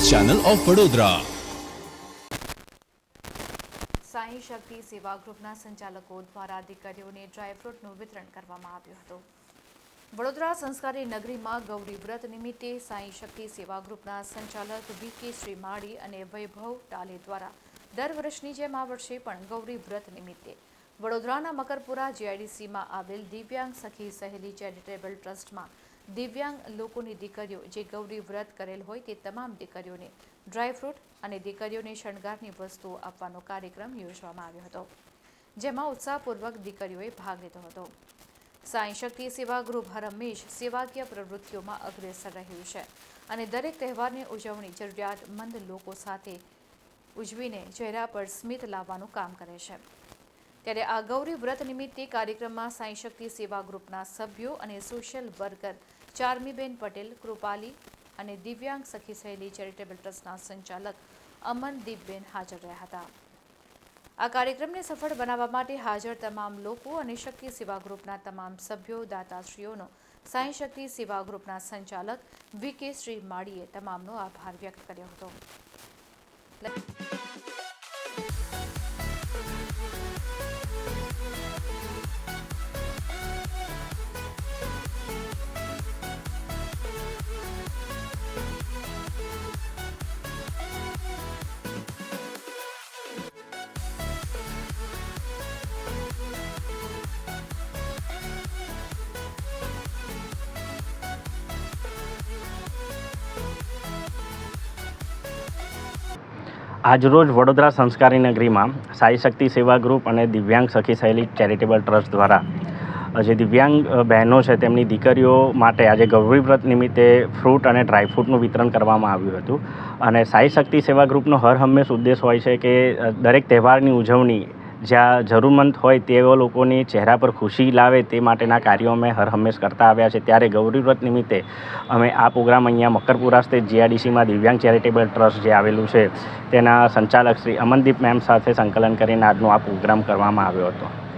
Channel of Vadodara. Sai Shakti Seva ગ્રુપના સંચાલકો દ્વારા દીકરીઓને ડ્રાયફ્રૂટનું વિતરણ કરવામાં આવ્યું હતું। વડોદરા સંસ્કારી નગરીમાં ગૌરી વ્રત નિમિત્તે સાઈ શક્તિ સેવા ગ્રુપના સંચાલક વી.કે. શ્રીમાળી અને વૈભવ ટાલે દ્વારા દર વર્ષની જેમ આ વર્ષે પણ ગૌરી વ્રત નિમિત્તે વડોદરાના મકરપુરા જીઆઈડીસીમાં આવેલ દિવ્યાંગ સખી સહેલી ચેરિટેબલ ટ્રસ્ટમાં દિવ્યાંગ લોકોની દીકરીઓ જે ગૌરી વ્રત કરેલ હોય તે તમામ દીકરીઓને ડ્રાયફ્રૂટ અને દીકરીઓને શણગારની વસ્તુઓ આપવાનો કાર્યક્રમ યોજવામાં આવ્યો હતો, જેમાં ઉત્સાહપૂર્વક દીકરીઓએ ભાગ લીધો હતો। સાઈ શક્તિ સેવા ગ્રુપ હરહંમેશ સેવાકીય પ્રવૃત્તિઓમાં અગ્રેસર રહ્યું છે અને દરેક તહેવારની ઉજવણી જરૂરિયાતમંદ લોકો સાથે ઉજવીને ચહેરા પર સ્મિત લાવવાનું કામ કરે છે। ત્યારે આ ગૌરી વ્રત નિમિત્તે કાર્યક્રમમાં સાઈ શક્તિ સેવા ગ્રુપના સભ્યો અને સોશિયલ વર્કર ચારમીબેન પટેલ, કૃપાલી અને દિવ્યાંગ સખી સહેલી ચેરિટેબલ ટ્રસ્ટના સંચાલક અમનદીપબેન હાજર રહ્યા હતા। આ કાર્યક્રમને સફળ બનાવવા માટે હાજર તમામ લોકો અને શક્તિ સેવા ગ્રુપના તમામ સભ્યો, દાતાશ્રીઓનો સાઈ શક્તિ સેવા ગ્રુપના સંચાલક વી.કે. શ્રીમાળીએ તમામનો આભાર વ્યક્ત કર્યો હતો। આજરોજ વડોદરા સંસ્કારી નગરીમાં સાઈ શક્તિ સેવા ગ્રુપ અને દિવ્યાંગ સખી સહેલી ચેરિટેબલ ટ્રસ્ટ દ્વારા જે દિવ્યાંગ બહેનો છે તેમની દીકરીઓ માટે આજે ગૌરી વ્રત નિમિત્તે ફ્રૂટ અને ડ્રાયફ્રૂટનું વિતરણ કરવામાં આવ્યું હતું। અને સાઈ શક્તિ સેવા ગ્રુપનો હરહંમેશ ઉદ્દેશ હોય છે કે દરેક તહેવારની ઉજવણી જ્યાં જરૂરમંદ હોય તેવા લોકોની ચહેરા પર ખુશી લાવે તે માટેના કાર્યો અમે હરહંમેશ કરતા આવ્યા છે। ત્યારે ગૌરી વ્રત નિમિત્તે અમે આ પ્રોગ્રામ અહીંયા મકરપુરા સ્થિત જીઆઈડીસીમાં દિવ્યાંગ ચેરિટેબલ ટ્રસ્ટ જે આવેલું છે તેના સંચાલક શ્રી અમનદીપ મેમ સાથે સંકલન કરીને આજનો આ પ્રોગ્રામ કરવામાં આવ્યો હતો।